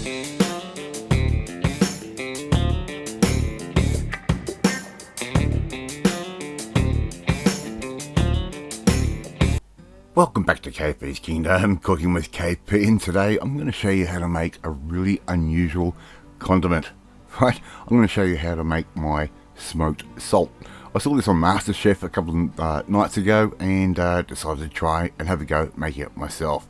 Welcome back to KP's Kingdom, cooking with KP, and today I'm going to show you how to make a really unusual condiment. Right, I'm going to show you how to make my smoked salt. I saw this on MasterChef a couple of nights ago and decided to try and have a go making it myself.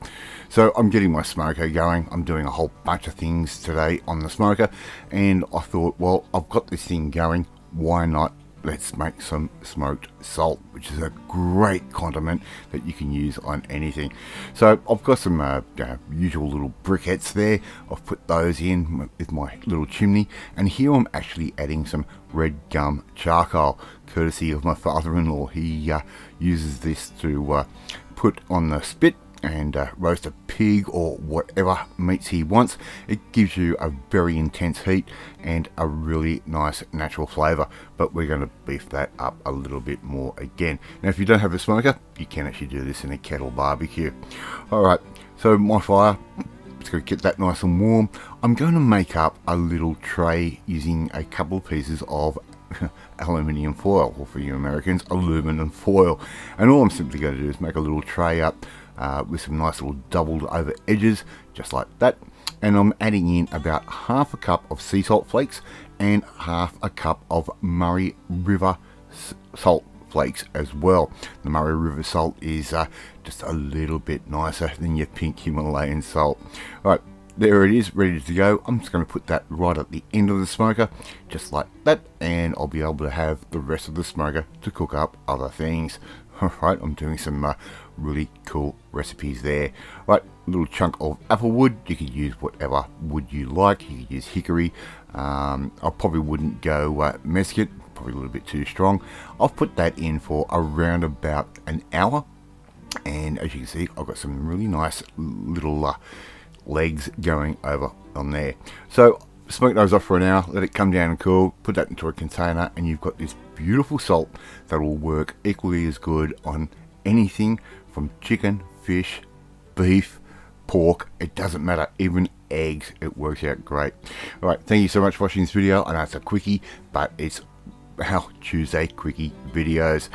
So I'm getting my smoker going. I'm doing a whole bunch of things today on the smoker, and I thought, well, I've got this thing going, why not? Let's make some smoked salt, which is a great condiment that you can use on anything. So I've got some usual little briquettes there. I've put those in with my little chimney, and here I'm actually adding some red gum charcoal, courtesy of my father-in-law. He uses this to put on the spit and roast a pig or whatever meats he wants. It gives you a very intense heat and a really nice natural flavour, but we're going to beef that up a little bit more again. Now if you don't have a smoker, you can actually do this in a kettle barbecue. Alright, so my fire, it's going to get that nice and warm. I'm going to make up a little tray using a couple of pieces of aluminium foil, or for you Americans, aluminum foil, and all I'm simply going to do is make a little tray up with some nice little doubled over edges, just like that. And I'm adding in about half a cup of sea salt flakes and half a cup of Murray River salt flakes as well. The Murray River salt is just a little bit nicer than your pink Himalayan salt. Alright, there it is, ready to go. I'm just going to put that right at the end of the smoker, just like that, and I'll be able to have the rest of the smoker to cook up other things. Alright, I'm doing some really cool recipes there. Right, a little chunk of apple wood. You could use whatever wood you like. You could use hickory. I probably wouldn't go mesquite, probably a little bit too strong. I've put that in for around about an hour, and as you can see, I've got some really nice little legs going over on there. So smoke those off for an hour, let it come down and cool, put that into a container, and you've got this beautiful salt that will work equally as good on anything from chicken, fish, beef, pork, it doesn't matter, even eggs, it works out great. Alright, thank you so much for watching this video. I know it's a quickie, but it's our Tuesday quickie videos.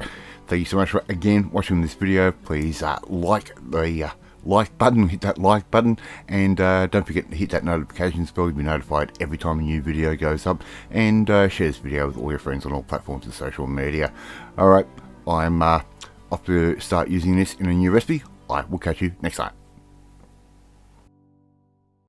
Thank you so much for again watching this video. Please like the like button, hit that like button, and don't forget to hit that notifications bell to be notified every time a new video goes up, and share this video with all your friends on all platforms and social media. Alright, I'm off to start using this in a new recipe. I will catch you next time.